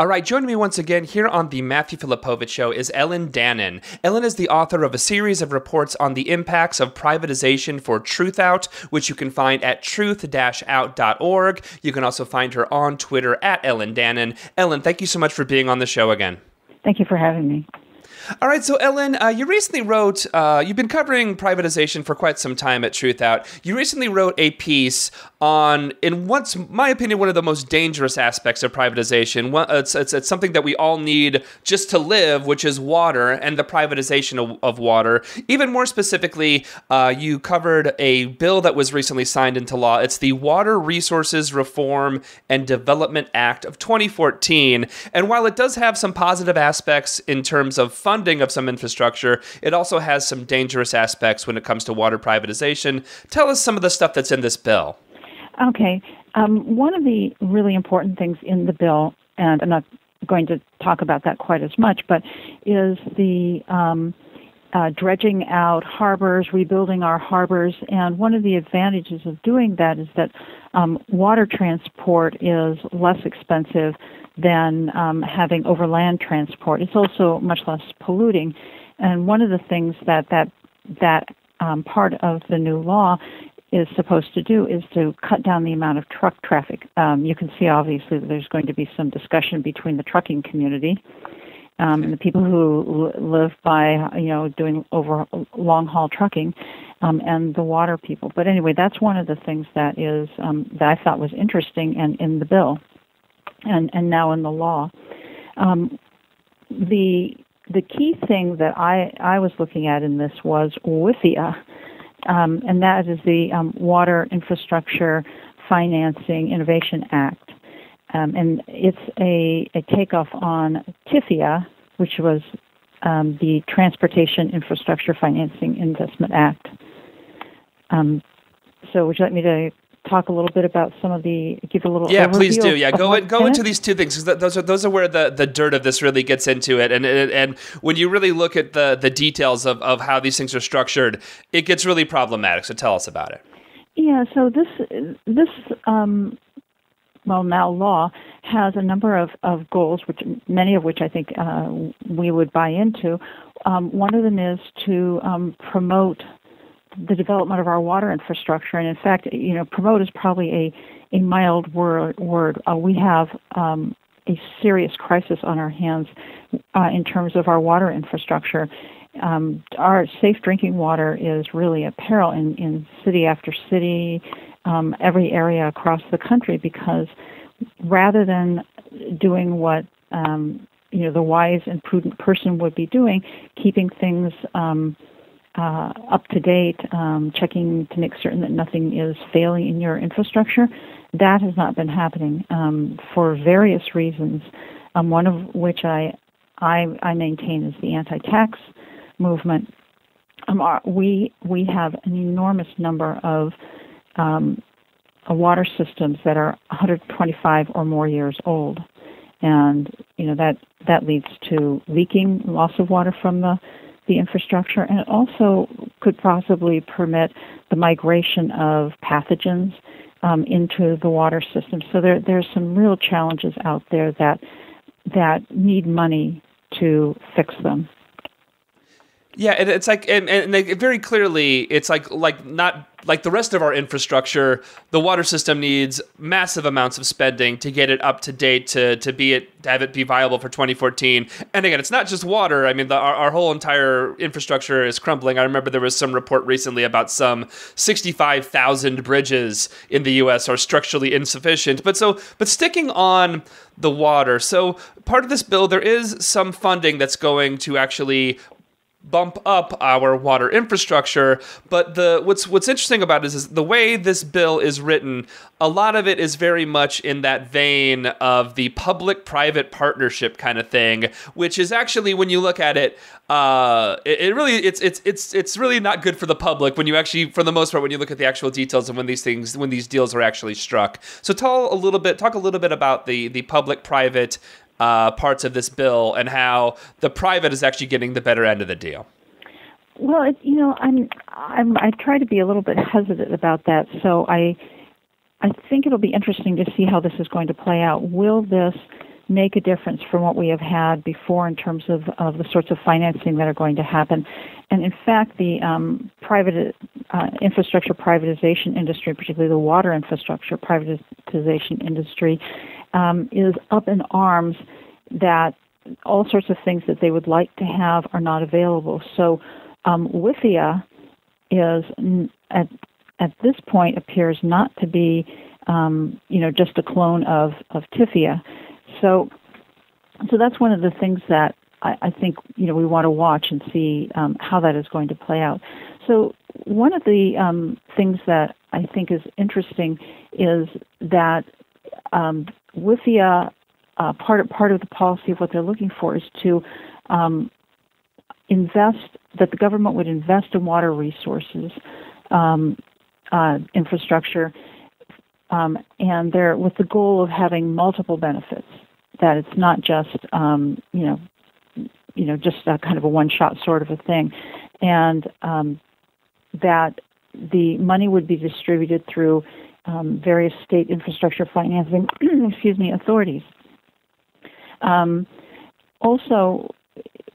All right, joining me once again here on the Matthew Filipowicz Show is Ellen Dannin. Ellen is the author of a series of reports on the impacts of privatization for TruthOut, which you can find at truth-out.org. You can also find her on Twitter at Ellen Dannin. Ellen, thank you so much for being on the show again. Thank you for having me. All right, so Ellen, you recently wrote, you've been covering privatization for quite some time at TruthOut. You recently wrote a piece on, in what's, my opinion, one of the most dangerous aspects of privatization. It's something that we all need just to live, which is water and the privatization of water. Even more specifically, you covered a bill that was recently signed into law. It's the Water Resources Reform and Development Act of 2014. And while it does have some positive aspects in terms of funding of some infrastructure, it also has some dangerous aspects when it comes to water privatization. Tell us some of the stuff that's in this bill. Okay. One of the really important things in the bill, and I'm not going to talk about that quite as much, but is the dredging out harbors, rebuilding our harbors. And one of the advantages of doing that is that water transport is less expensive than having overland transport. It's also much less polluting. And one of the things that part of the new law is supposed to do is to cut down the amount of truck traffic. You can see, obviously, that there's going to be some discussion between the trucking community and the people who live by, doing over long-haul trucking and the water people. But anyway, that's one of the things that is that I thought was interesting and in the bill and now in the law. The key thing that I was looking at in this was WIFIA, and that is the Water Infrastructure Financing Innovation Act. And it's a takeoff on TIFIA, which was the Transportation Infrastructure Financing Investment Act. So would you like me to talk a little bit about some of give a little overview? Yeah, please do. Yeah, go into into these two things, because those are where the dirt of this really gets into it. And when you really look at the details of how these things are structured, it gets really problematic. So tell us about it. Yeah, so this now law has a number of goals, many of which I think we would buy into. One of them is to promote the development of our water infrastructure, and in fact, promote is probably a mild word. We have a serious crisis on our hands in terms of our water infrastructure. Our safe drinking water is really a peril in city after city, every area across the country, because rather than doing what the wise and prudent person would be doing, keeping things up to date, checking to make certain that nothing is failing in your infrastructure, that has not been happening for various reasons. One of which I maintain is the anti-tax movement. We have an enormous number of water systems that are 125 or more years old, and that leads to leaking, loss of water from the infrastructure, and it also could possibly permit the migration of pathogens into the water system. So there's some real challenges out there that need money to fix them. Yeah, and it's like, and very clearly, it's like not like the rest of our infrastructure. The water system needs massive amounts of spending to get it up to date, to have it be viable for 2014. And again, it's not just water. I mean, our whole entire infrastructure is crumbling. I remember there was some report recently about some 65,000 bridges in the U.S. are structurally insufficient. But sticking on the water, so part of this bill, there is some funding that's going to actually bump up our water infrastructure, but what's interesting about it is the way this bill is written. A lot of it is very much in that vein of the public-private partnership kind of thing, which is actually, when you look at it, it's really not good for the public when you actually, for the most part, when you look at the actual details of when these deals are actually struck. So talk a little bit about the public-private parts of this bill and how the private is actually getting the better end of the deal. Well, I try to be a little bit hesitant about that. So I think it'll be interesting to see how this is going to play out. Will this make a difference from what we have had before in terms of the sorts of financing that are going to happen. And in fact, the private infrastructure privatization industry, particularly the water infrastructure privatization industry, is up in arms that all sorts of things that they would like to have are not available. So WIFIA is, at this point, appears not to be, just a clone of TIFIA. So that's one of the things that I think, we want to watch and see how that is going to play out. So one of the things that I think is interesting is that WIFIA, part of the policy of what they're looking for is to that the government would invest in water resources, infrastructure, and they're with the goal of having multiple benefits. That it's not just just a kind of a one-shot sort of a thing, and that the money would be distributed through various state infrastructure financing, authorities. Also,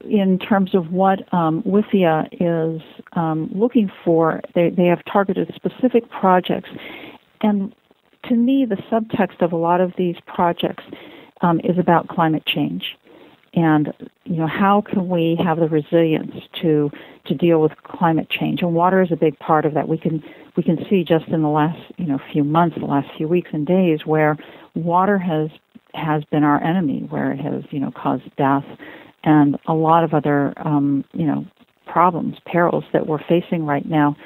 in terms of what WIFIA is looking for, they have targeted specific projects. And to me, the subtext of a lot of these projects is about climate change. And, how can we have the resilience to deal with climate change? And water is a big part of that. We can see just in the last, few months, the last few weeks and days, where water has been our enemy, where it has, caused death and a lot of other, problems, perils that we're facing right now.